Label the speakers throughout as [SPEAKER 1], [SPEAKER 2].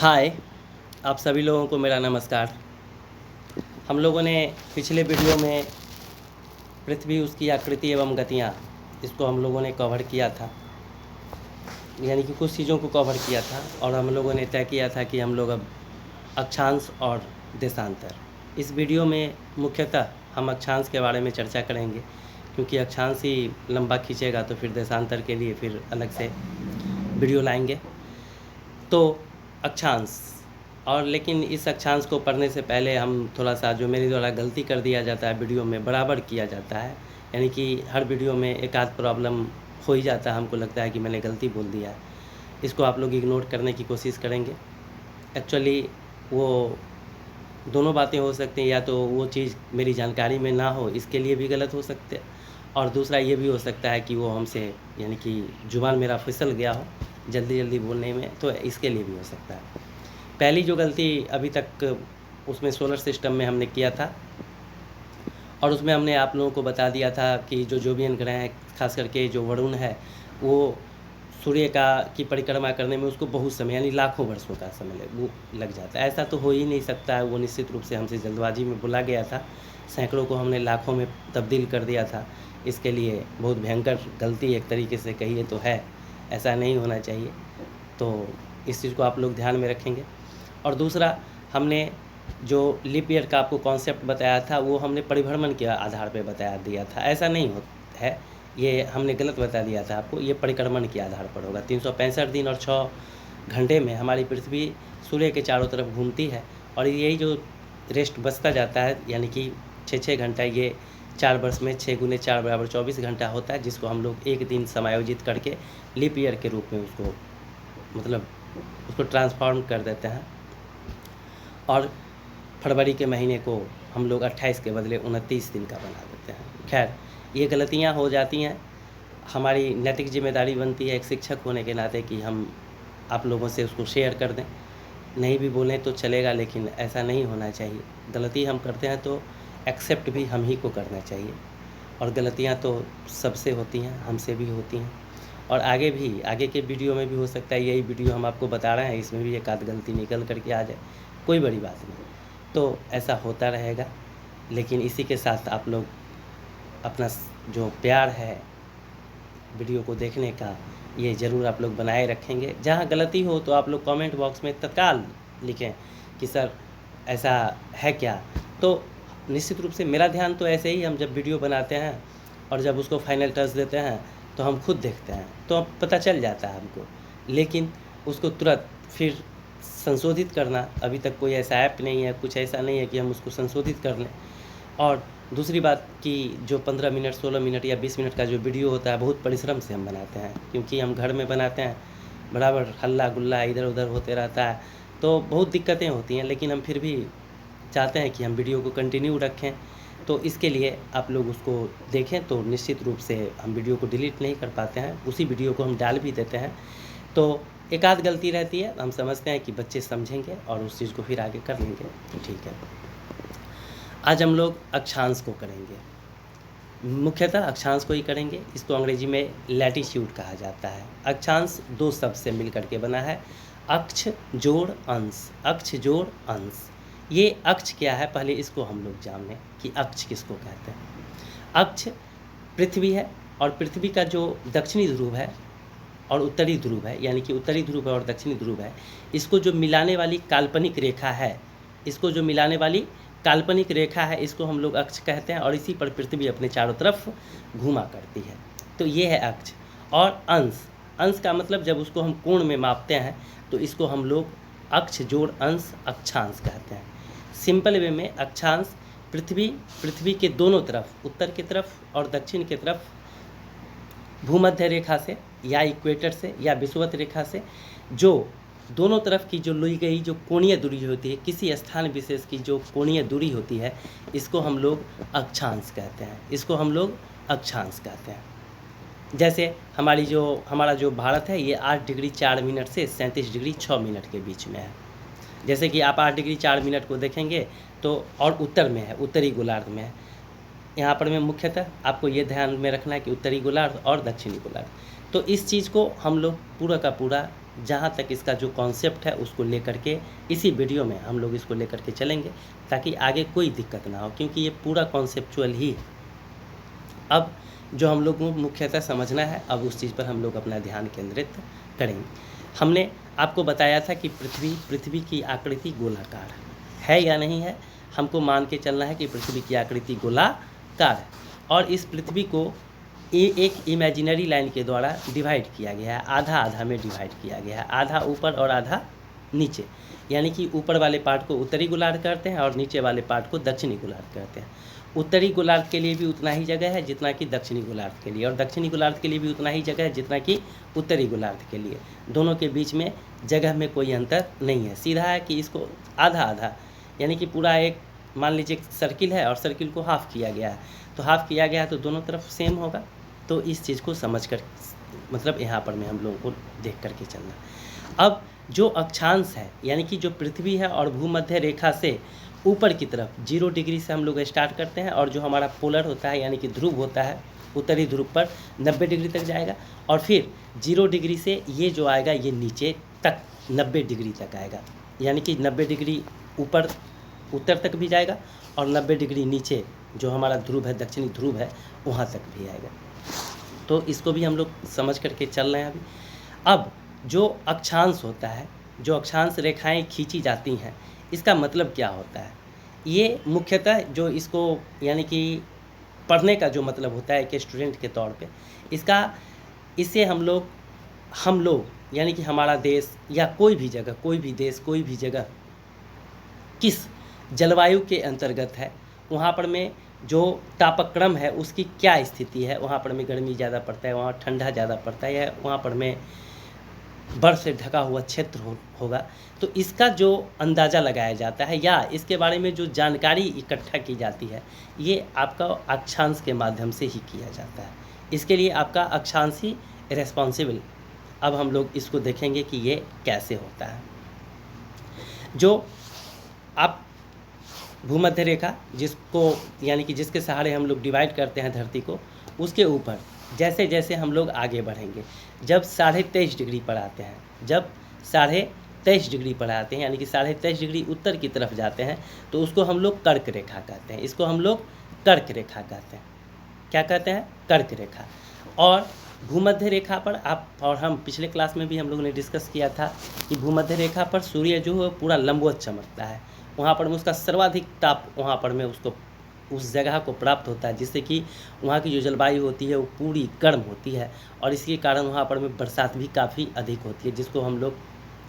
[SPEAKER 1] हाय, आप सभी लोगों को मेरा नमस्कार। हम लोगों ने पिछले वीडियो में पृथ्वी, उसकी आकृति एवं गतियाँ, इसको हम लोगों ने कवर किया था, यानी कि कुछ चीज़ों को कवर किया था और हम लोगों ने तय किया था कि हम लोग अब अक्षांश और देशांतर, इस वीडियो में मुख्यतः हम अक्षांश के बारे में चर्चा करेंगे, क्योंकि अक्षांश ही लंबा खींचेगा तो फिर देशांतर के लिए फिर अलग से वीडियो लाएंगे। तो अक्षांश, और लेकिन इस अक्षांश को पढ़ने से पहले हम थोड़ा सा, जो मेरे द्वारा गलती कर दिया जाता है वीडियो में, बराबर किया जाता है, यानी कि हर वीडियो में एक आध प्रॉब्लम हो ही जाता है, हमको लगता है कि मैंने गलती बोल दिया है, इसको आप लोग इग्नोर करने की कोशिश करेंगे। एक्चुअली वो दोनों बातें हो सकती हैं, या तो वो चीज़ मेरी जानकारी में ना हो, इसके लिए भी गलत हो सकते हैं, और दूसरा ये भी हो सकता है कि वो हमसे, यानी कि जुबान मेरा फिसल गया हो जल्दी जल्दी बोलने में, तो इसके लिए भी हो सकता है। पहली जो गलती अभी तक उसमें सोलर सिस्टम में हमने किया था, और उसमें हमने आप लोगों को बता दिया था कि जो जोवियन ग्रह हैं, खास करके जो वरुण है, वो सूर्य की परिक्रमा करने में उसको बहुत समय, यानी लाखों वर्षों का समय वो लग जाता है। ऐसा तो हो ही नहीं सकता है, वो निश्चित रूप से हमसे जल्दबाजी में बोला गया था, सैकड़ों को हमने लाखों में तब्दील कर दिया था। इसके लिए बहुत भयंकर गलती एक तरीके से कहिए तो है, ऐसा नहीं होना चाहिए, तो इस चीज़ को आप लोग ध्यान में रखेंगे। और दूसरा, हमने जो लीप ईयर का आपको कॉन्सेप्ट बताया था, वो हमने परिभ्रमण के आधार पे बता दिया था, ऐसा नहीं होता है, ये हमने गलत बता दिया था आपको, ये परिक्रमण के आधार पर होगा। 365 दिन और 6 घंटे में हमारी पृथ्वी सूर्य के चारों तरफ घूमती है, और यही जो रेस्ट बचता जाता है, यानी कि 6-6 घंटा, ये 4 वर्ष में 6 × 4 = 24 घंटा होता है, जिसको हम लोग एक दिन समायोजित करके लीप ईयर के रूप में उसको, मतलब उसको ट्रांसफॉर्म कर देते हैं, और फरवरी के महीने को हम लोग 28 के बदले 29 दिन का बना देते हैं। खैर, ये गलतियाँ हो जाती हैं, हमारी नैतिक जिम्मेदारी बनती है एक शिक्षक होने के नाते कि हम आप लोगों से उसको शेयर कर दें। नहीं भी बोलें तो चलेगा, लेकिन ऐसा नहीं होना चाहिए। गलती हम करते हैं तो एक्सेप्ट भी हम ही को करना चाहिए, और गलतियाँ तो सबसे होती हैं, हमसे भी होती हैं, और आगे के वीडियो में भी हो सकता है, यही वीडियो हम आपको बता रहे हैं, इसमें भी एक आध गलती निकल करके आ जाए, कोई बड़ी बात नहीं। तो ऐसा होता रहेगा, लेकिन इसी के साथ आप लोग अपना जो प्यार है वीडियो को देखने का, ये ज़रूर आप लोग बनाए रखेंगे। जहाँ गलती हो तो आप लोग कमेंट बॉक्स में तत्काल लिखें कि सर ऐसा है क्या। तो निश्चित रूप से मेरा ध्यान तो ऐसे ही, हम जब वीडियो बनाते हैं और जब उसको फाइनल टच देते हैं तो हम खुद देखते हैं, तो अब पता चल जाता है हमको, लेकिन उसको तुरंत फिर संशोधित करना, अभी तक कोई ऐसा ऐप नहीं है, कुछ ऐसा नहीं है कि हम उसको संशोधित कर लें। और दूसरी बात कि जो 15 मिनट, 16 मिनट या 20 मिनट का जो वीडियो होता है, बहुत परिश्रम से हम बनाते हैं, क्योंकि हम घर में बनाते हैं, बराबर हल्ला गुल्ला इधर उधर होते रहता है, तो बहुत दिक्कतें होती हैं, लेकिन हम फिर भी चाहते हैं कि हम वीडियो को कंटिन्यू रखें। तो इसके लिए आप लोग उसको देखें, तो निश्चित रूप से हम वीडियो को डिलीट नहीं कर पाते हैं, उसी वीडियो को हम डाल भी देते हैं। तो एक आध गलती रहती है, हम समझते हैं कि बच्चे समझेंगे और उस चीज़ को फिर आगे कर लेंगे, तो ठीक है। आज हम लोग अक्षांश को करेंगे, मुख्यतः अक्षांश को ही करेंगे। इसको अंग्रेजी में लैटिट्यूड कहा जाता है। अक्षांश 2 शब्द से मिलकर के बना है, अक्ष जोड़ अंश, अक्ष जोड़ अंश। ये अक्ष क्या है, पहले इसको हम लोग जान लें कि अक्ष किसको कहते हैं। अक्ष पृथ्वी है, और पृथ्वी का जो दक्षिणी ध्रुव है और उत्तरी ध्रुव है, यानी कि उत्तरी ध्रुव है और दक्षिणी ध्रुव है, इसको जो मिलाने वाली काल्पनिक रेखा है, इसको जो मिलाने वाली काल्पनिक रेखा है, इसको हम लोग अक्ष कहते हैं, और इसी पर पृथ्वी अपने चारों तरफ घूमा करती है, तो ये है अक्ष। और अंश, अंश का मतलब जब उसको हम कोण में मापते हैं तो इसको हम लोग अक्ष जोड़ अंश, अक्षांश कहते हैं। सिंपल वे में अक्षांश पृथ्वी के दोनों तरफ, उत्तर की तरफ और दक्षिण की तरफ, भूमध्य रेखा से या इक्वेटर से या विषुवत रेखा से जो दोनों तरफ की जो ली गई जो कोणीय दूरी होती है, किसी स्थान विशेष की जो कोणीय दूरी होती है, इसको हम लोग अक्षांश कहते हैं, इसको हम लोग अक्षांश कहते हैं। जैसे हमारा जो भारत है, ये 8 डिग्री 4 मिनट से 37 डिग्री 6 मिनट के बीच में है। जैसे कि आप 8 डिग्री 4 मिनट को देखेंगे तो, और उत्तर में है, उत्तरी गोलार्ध में है। यहाँ पर मैं मुख्यतः आपको ये ध्यान में रखना है कि उत्तरी गोलार्ध और दक्षिणी गोलार्ध। तो इस चीज़ को हम लोग पूरा का पूरा जहाँ तक इसका जो कॉन्सेप्ट है उसको लेकर के इसी वीडियो में हम लोग इसको लेकर के चलेंगे, ताकि आगे कोई दिक्कत ना हो, क्योंकि ये पूरा कॉन्सेप्चुअल ही है। अब जो हम लोग को मुख्यतः समझना है, अब उस चीज़ पर हम लोग अपना ध्यान केंद्रित करेंगे। हमने आपको बताया था कि पृथ्वी की आकृति गोलाकार है या नहीं है। हमको मान के चलना है कि पृथ्वी की आकृति गोलाकार है, और इस पृथ्वी को एक इमेजिनरी लाइन के द्वारा डिवाइड किया गया है, आधा आधा में डिवाइड किया गया है, आधा ऊपर और आधा नीचे। यानी कि ऊपर वाले पार्ट को उत्तरी गोलार्ध कहते हैं और नीचे वाले पार्ट को दक्षिणी गोलार्ध कहते हैं। उत्तरी गोलार्ध के लिए भी उतना ही जगह है जितना कि दक्षिणी गोलार्ध के लिए, और दक्षिणी गोलार्ध के लिए भी उतना ही जगह है जितना कि उत्तरी गोलार्ध के लिए। दोनों के बीच में जगह में कोई अंतर नहीं है, सीधा है कि इसको आधा आधा, यानी कि पूरा एक मान लीजिए सर्किल है और सर्किल को हाफ किया गया है, तो हाफ किया गया है तो दोनों तरफ सेम होगा। तो इस चीज़ को समझ कर मतलब यहाँ पर में हम लोगों को देख करके चलना। अब जो अक्षांश है, यानी कि जो पृथ्वी है और भूमध्य रेखा से ऊपर की तरफ 0 डिग्री से हम लोग स्टार्ट करते हैं, और जो हमारा पोलर होता है यानी कि ध्रुव होता है, उत्तरी ध्रुव पर 90 डिग्री तक जाएगा, और फिर 0 डिग्री से ये जो आएगा ये नीचे तक 90 डिग्री तक आएगा, यानी कि 90 डिग्री ऊपर उत्तर तक भी जाएगा और 90 डिग्री नीचे जो हमारा ध्रुव है, दक्षिणी ध्रुव है, वहाँ तक भी आएगा। तो इसको भी हम लोग समझ करके चल रहे हैं अभी। अब जो अक्षांश होता है, जो अक्षांश रेखाएं खींची जाती हैं, इसका मतलब क्या होता है? ये मुख्यतः जो इसको यानी कि पढ़ने का जो मतलब होता है कि स्टूडेंट के तौर पे, इससे हम लोग यानी कि हमारा देश या कोई भी जगह, कोई भी देश, कोई भी जगह किस जलवायु के अंतर्गत है, वहाँ पर में जो तापक्रम है उसकी क्या स्थिति है, वहाँ पर में गर्मी ज़्यादा पड़ता है, वहाँ ठंडा ज़्यादा पड़ता है, या वहाँ पर में बर्फ़ से ढका हुआ क्षेत्र होगा। तो इसका जो अंदाज़ा लगाया जाता है या इसके बारे में जो जानकारी इकट्ठा की जाती है, ये आपका अक्षांश के माध्यम से ही किया जाता है। इसके लिए आपका अक्षांश ही रिस्पॉन्सिबल। अब हम लोग इसको देखेंगे कि ये कैसे होता है। जो आप भूमध्य रेखा जिसको यानी कि जिसके सहारे हम लोग डिवाइड करते हैं धरती को, उसके ऊपर जैसे जैसे हम लोग आगे बढ़ेंगे, जब 23.5 डिग्री पर आते हैं, जब 23.5 डिग्री पर आते हैं, यानी कि 23.5 डिग्री उत्तर की तरफ जाते हैं, तो उसको हम लोग कर्क रेखा कहते हैं। इसको हम लोग कर्क रेखा कहते हैं। क्या कहते हैं? कर्क रेखा। और भूमध्य रेखा पर और हम पिछले क्लास में भी हम लोगों ने डिस्कस किया था कि भूमध्य रेखा पर सूर्य जो है पूरा लंबवत चमकता है, वहाँ पर में उसका सर्वाधिक ताप वहाँ पर में उसको उस जगह को प्राप्त होता है, जिससे कि वहाँ की जो जलवायु होती है वो पूरी गर्म होती है, और इसके कारण वहाँ पर में बरसात भी काफ़ी अधिक होती है, जिसको हम लोग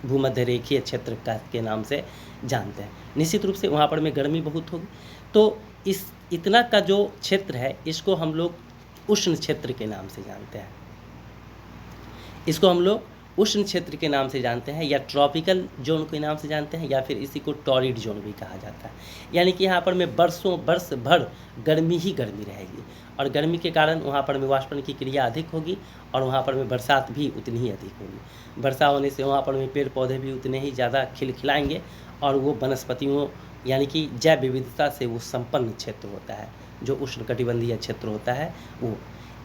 [SPEAKER 1] भूमध्य रेखीय क्षेत्र के नाम से जानते हैं। निश्चित रूप से वहाँ पर में गर्मी बहुत होगी। तो इस इतना का जो क्षेत्र है, इसको हम लोग उष्ण क्षेत्र के नाम से जानते हैं। इसको हम लोग उष्ण क्षेत्र के नाम से जानते हैं, या ट्रॉपिकल जोन के नाम से जानते हैं, या फिर इसी को टॉरिड जोन भी कहा जाता है। यानी कि यहाँ पर में वर्ष भर गर्मी ही गर्मी रहेगी, और गर्मी के कारण वहाँ पर में वाष्पन की क्रिया अधिक होगी, और वहाँ पर में बरसात भी उतनी ही अधिक होगी। वर्षा होने से वहाँ पर में पेड़ पौधे भी उतने ही ज़्यादा खिलखिलाएंगे, और वो वनस्पतियों यानी कि जैव विविधता से वो संपन्न क्षेत्र होता है, जो उष्णकटिबंधीय क्षेत्र होता है वो।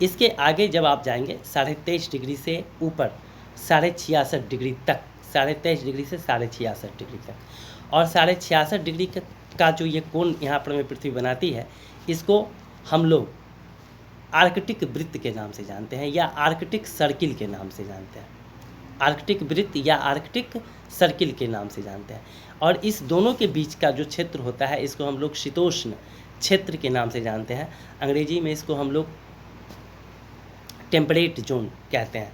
[SPEAKER 1] इसके आगे जब आप जाएंगे 23.5 डिग्री से ऊपर 66.5 डिग्री तक, 23.5 डिग्री से 66.5 डिग्री तक, और 66.5 डिग्री का जो ये कोण यहाँ पर में पृथ्वी बनाती है, इसको हम लोग आर्कटिक वृत्त के नाम से जानते हैं, या आर्कटिक सर्किल के नाम से जानते हैं। आर्कटिक वृत्त या आर्कटिक सर्किल के नाम से जानते हैं। और इस दोनों के बीच का जो क्षेत्र होता है, इसको हम लोग शीतोष्ण क्षेत्र के नाम से जानते हैं। अंग्रेजी में इसको हम लोग टेम्परेट जोन कहते हैं।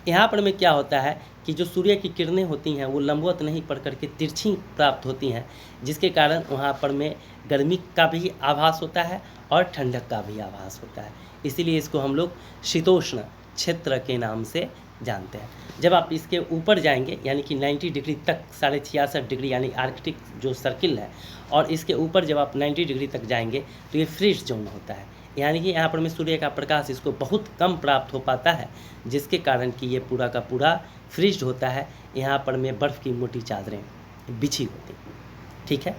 [SPEAKER 1] यहाँ पर में क्या होता है कि जो सूर्य की किरणें होती हैं वो लंबवत नहीं पड़ करके तिरछी प्राप्त होती हैं, जिसके कारण वहाँ पर में गर्मी का भी आभास होता है और ठंडक का भी आभास होता है। इसीलिए इसको हम लोग शीतोष्ण क्षेत्र के नाम से जानते हैं। जब आप इसके ऊपर जाएंगे यानी कि 90 डिग्री तक, 66.5 डिग्री यानी आर्कटिक जो सर्किल है, और इसके ऊपर जब आप 90 डिग्री तक जाएंगे तो ये फ्रीज जोन होता है। यानी कि यहाँ पर में सूर्य का प्रकाश इसको बहुत कम प्राप्त हो पाता है, जिसके कारण कि ये पूरा का पूरा फ्रीज होता है। यहाँ पर में बर्फ़ की मोटी चादरें बिछी होती, ठीक है।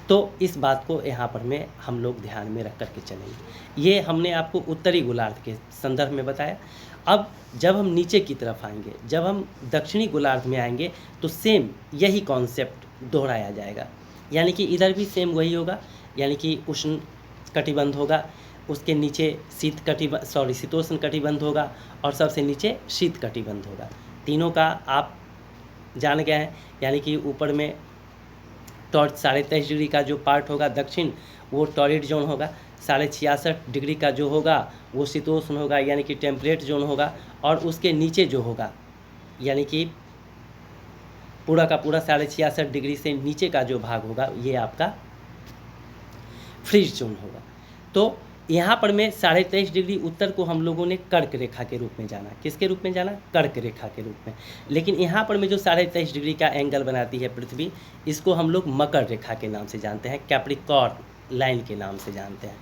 [SPEAKER 1] तो इस बात को यहाँ पर में हम लोग ध्यान में रख कर के चलेंगे। ये हमने आपको उत्तरी गोलार्ध के संदर्भ में बताया। अब जब हम नीचे की तरफ आएंगे, जब हम दक्षिणी गोलार्ध में आएंगे, तो सेम यही कॉन्सेप्ट दोहराया जाएगा। यानी कि इधर भी सेम वही होगा, यानी कि उष्ण कटिबंध होगा, उसके नीचे शीतोष्ण कटिबंध होगा, और सबसे नीचे शीत कटिबंध होगा। तीनों का आप जान गए हैं। यानी कि ऊपर में 23.5 डिग्री का जो पार्ट होगा दक्षिण, वो टॉरिड जोन होगा। 66.5 डिग्री का जो होगा वो शीतोष्ण होगा, यानी कि टेम्परेट जोन होगा। और उसके नीचे जो होगा, यानी कि पूरा का पूरा 66.5 डिग्री से नीचे का जो भाग होगा, ये आपका फ्रीज जोन होगा। तो यहाँ पर में 23.5 डिग्री उत्तर को हम लोगों ने कर्क रेखा के रूप में जाना। किसके रूप में जाना? कर्क रेखा के रूप में। लेकिन यहाँ पर में जो 23.5 डिग्री का एंगल बनाती है पृथ्वी, इसको हम लोग मकर रेखा के नाम से जानते हैं, कैप्रिकॉर्न लाइन के नाम से जानते हैं।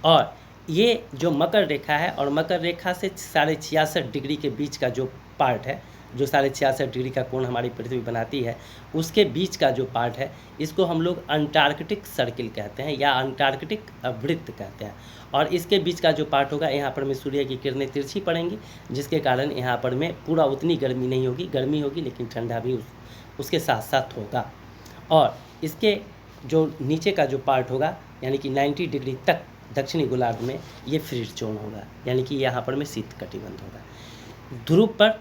[SPEAKER 1] और ये जो मकर रेखा है, और मकर रेखा से 66.5 डिग्री के बीच का जो पार्ट है, जो 66.5 डिग्री का कोण हमारी पृथ्वी बनाती है, उसके बीच का जो पार्ट है, इसको हम लोग अंटार्कटिक सर्किल कहते हैं या अंटार्कटिक वृत्त कहते हैं। और इसके बीच का जो पार्ट होगा, यहाँ पर में सूर्य की किरणें तिरछी पड़ेंगी, जिसके कारण यहाँ पर में पूरा उतनी गर्मी नहीं होगी, गर्मी होगी लेकिन ठंडा भी उसके साथ साथ होगा। और इसके जो नीचे का जो पार्ट होगा, यानी कि 90 डिग्री तक दक्षिणी गोलार्ध में, ये फ्रीज जोन होगा, यानी कि यहाँ पर में शीत कटिबंध होगा। ध्रुव पर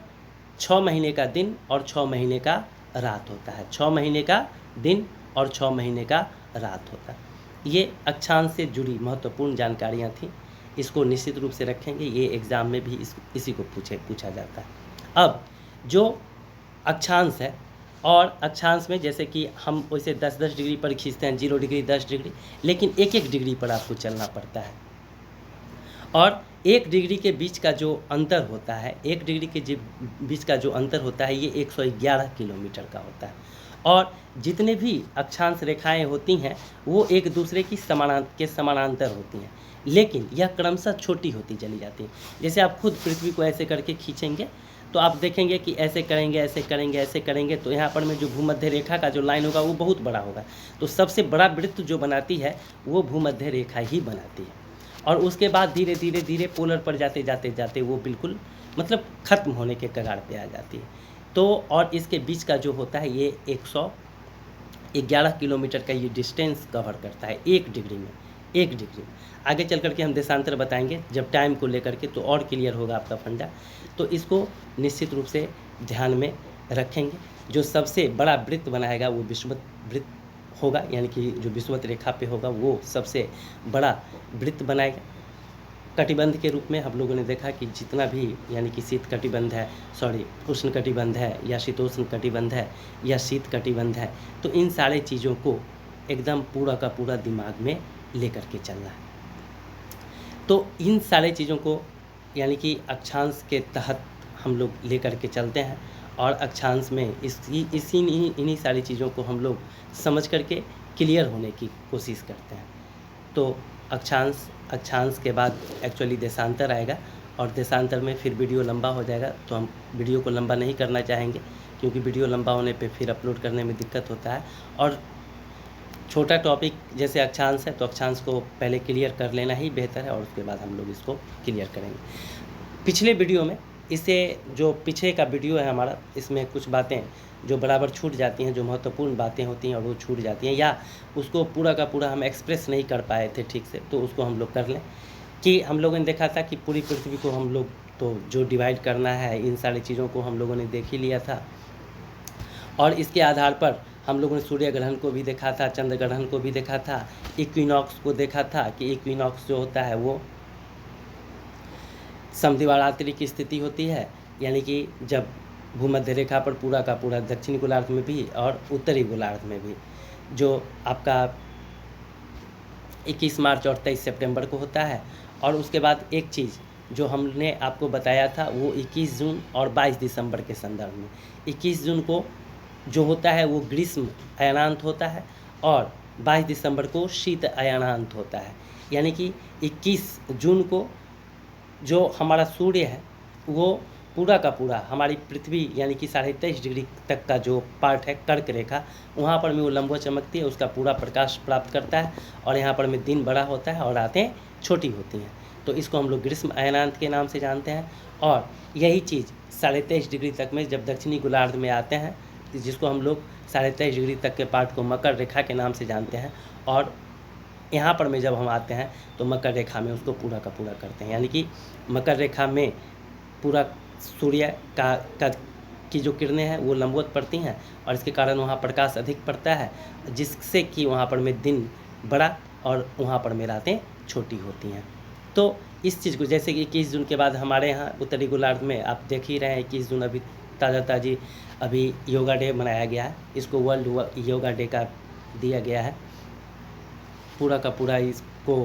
[SPEAKER 1] 6 महीने का दिन और 6 महीने का रात होता है। 6 महीने का दिन और 6 महीने का रात होता है। ये अक्षांश से जुड़ी महत्वपूर्ण जानकारियाँ थी, इसको निश्चित रूप से रखेंगे, ये एग्ज़ाम में भी इसी को पूछा जाता है। अब जो अक्षांश है, और अक्षांश में जैसे कि हम वैसे 10-10 डिग्री पर खींचते हैं, 0 डिग्री 10 डिग्री, लेकिन 1-1 डिग्री पर आपको चलना पड़ता है। और 1 डिग्री के बीच का जो अंतर होता है, 1 डिग्री के बीच का जो अंतर होता है, ये 111 किलोमीटर का होता है। और जितने भी अक्षांश रेखाएं होती हैं, वो एक दूसरे की समानांतर होती हैं, लेकिन यह क्रमशः छोटी होती चली जाती हैं। जैसे आप खुद पृथ्वी को ऐसे करके खींचेंगे, तो आप देखेंगे कि ऐसे करेंगे, ऐसे करेंगे, ऐसे करेंगे, तो यहाँ पर में जो भूमध्य रेखा का जो लाइन होगा, वो बहुत बड़ा होगा। तो सबसे बड़ा वृत्त जो बनाती है, वो भूमध्य रेखा ही बनाती है। और उसके बाद धीरे धीरे धीरे पोलर पर जाते जाते जाते वो बिल्कुल मतलब ख़त्म होने के कगार पे आ जाती है। तो और इसके बीच का जो होता है, ये 111 किलोमीटर का ये डिस्टेंस कवर करता है 1 डिग्री में। 1 डिग्री में आगे चल करके हम देशांतर बताएंगे जब टाइम को लेकर के, तो और क्लियर होगा आपका फंडा। तो इसको निश्चित रूप से ध्यान में रखेंगे। जो सबसे बड़ा वृत्त बनाएगा वो विषुवत वृत्त होगा, यानी कि जो विषुवत रेखा पे होगा वो सबसे बड़ा वृत्त बनाएगा। कटिबंध के रूप में हम लोगों ने देखा कि जितना भी, यानी कि शीत कटिबंध है, उष्ण कटिबंध है, या शीतोष्ण कटिबंध है, या शीत कटिबंध है, तो इन सारे चीज़ों को एकदम पूरा का पूरा दिमाग में लेकर के चलना है। तो इन सारे चीज़ों को, यानी कि अक्षांश के तहत हम लोग लेकर के चलते हैं, और अक्षांश में इन्हीं सारी चीज़ों को हम लोग समझ करके क्लियर होने की कोशिश करते हैं। तो अक्षांश के बाद एक्चुअली देशांतर आएगा, और देशांतर में फिर वीडियो लंबा हो जाएगा, तो हम वीडियो को लंबा नहीं करना चाहेंगे, क्योंकि वीडियो लंबा होने पे फिर अपलोड करने में दिक्कत होता है। और छोटा टॉपिक जैसे अक्षांश है, तो अक्षांश को पहले क्लियर कर लेना ही बेहतर है, और उसके बाद हम लोग इसको क्लियर करेंगे। पिछले वीडियो में, इससे जो पीछे का वीडियो है हमारा, इसमें कुछ बातें जो बराबर छूट जाती हैं, जो महत्वपूर्ण बातें होती हैं और वो छूट जाती हैं, या उसको पूरा का पूरा हम एक्सप्रेस नहीं कर पाए थे ठीक से, तो उसको हम लोग कर लें। कि हम लोगों ने देखा था कि पूरी पृथ्वी को हम लोग तो जो डिवाइड करना है, इन सारी चीज़ों को हम लोगों ने देख ही लिया था। और इसके आधार पर हम लोगों ने सूर्य ग्रहण को भी देखा था, चंद्र ग्रहण को भी देखा था, इक्विनॉक्स को देखा था कि इक्विनॉक्स जो होता है वो समद्विवारांतरी की स्थिति होती है, यानी कि जब भूमध्य रेखा पर पूरा का पूरा दक्षिणी गोलार्ध में भी और उत्तरी गोलार्ध में भी, जो आपका 21 मार्च और 23 सितंबर को होता है। और उसके बाद एक चीज़ जो हमने आपको बताया था, वो 21 जून और 22 दिसंबर के संदर्भ में। 21 जून को जो होता है वो ग्रीष्म अयनांत होता है, और 22 दिसंबर को शीत अयनांत होता है। यानी कि 21 जून को जो हमारा सूर्य है, वो पूरा का पूरा हमारी पृथ्वी, यानी कि 23.5 डिग्री तक का जो पार्ट है कर्क रेखा, वहाँ पर में वो लंबवत चमकती है, उसका पूरा प्रकाश प्राप्त करता है, और यहाँ पर में दिन बड़ा होता है और रातें छोटी होती हैं। तो इसको हम लोग ग्रीष्म अयनांत के नाम से जानते हैं। और यही चीज़ 23.5 डिग्री तक में जब दक्षिणी गोलार्ध में आते हैं, जिसको हम लोग 23.5 डिग्री तक के पार्ट को मकर रेखा के नाम से जानते हैं, और यहाँ पर में जब हम आते हैं तो मकर रेखा में उसको पूरा का पूरा करते हैं। यानी कि मकर रेखा में पूरा सूर्य का की जो किरणें हैं वो लंबवत पड़ती हैं, और इसके कारण वहाँ प्रकाश अधिक पड़ता है, जिससे कि वहाँ पर में दिन बड़ा और वहाँ पर में रातें छोटी होती हैं। तो इस चीज़ को, जैसे कि 21 जून के बाद हमारे यहाँ उत्तरी गोलार्ध में आप देख ही रहे हैं, 21 जून अभी ताज़ी अभी योगा डे मनाया गया है, इसको वर्ल्ड योगा डे का दिया गया है। पूरा का पूरा इसको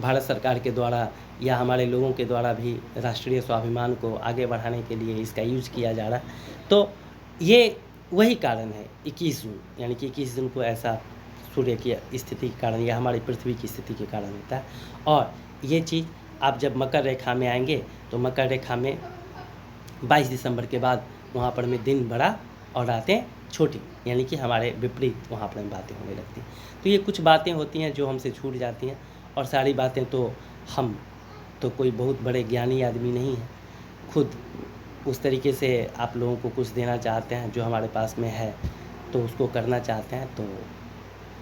[SPEAKER 1] भारत सरकार के द्वारा या हमारे लोगों के द्वारा भी राष्ट्रीय स्वाभिमान को आगे बढ़ाने के लिए इसका यूज किया जा रहा है। तो ये वही कारण है 21 जून, यानी कि 21 जून को ऐसा सूर्य की स्थिति के कारण या हमारी पृथ्वी की स्थिति के कारण होता है। और ये चीज़ आप जब मकर रेखा में आएंगे तो मकर रेखा में 22 दिसंबर के बाद वहाँ पर में दिन बड़ा और रातें छोटी, यानी कि हमारे विपरीत वहाँ पर बातें होने लगती हैं। तो ये कुछ बातें होती हैं जो हमसे छूट जाती हैं, और सारी बातें तो हम तो कोई बहुत बड़े ज्ञानी आदमी नहीं हैं, खुद उस तरीके से आप लोगों को कुछ देना चाहते हैं जो हमारे पास में है तो उसको करना चाहते हैं। तो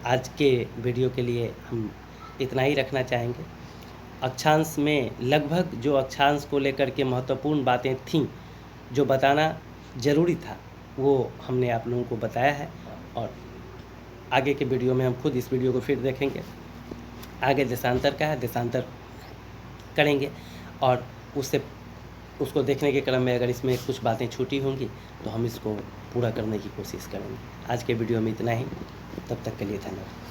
[SPEAKER 1] आज के वीडियो के लिए हम इतना ही रखना चाहेंगे। अक्षांश में लगभग जो अक्षांश को लेकर के महत्वपूर्ण बातें थीं जो बताना ज़रूरी था वो हमने आप लोगों को बताया है, और आगे के वीडियो में हम खुद इस वीडियो को फिर देखेंगे। आगे देशांतर का है, देशांतर करेंगे, और उसको देखने के क्रम में अगर इसमें कुछ बातें छूटी होंगी तो हम इसको पूरा करने की कोशिश करेंगे। आज के वीडियो में इतना ही, तब तक के लिए धन्यवाद।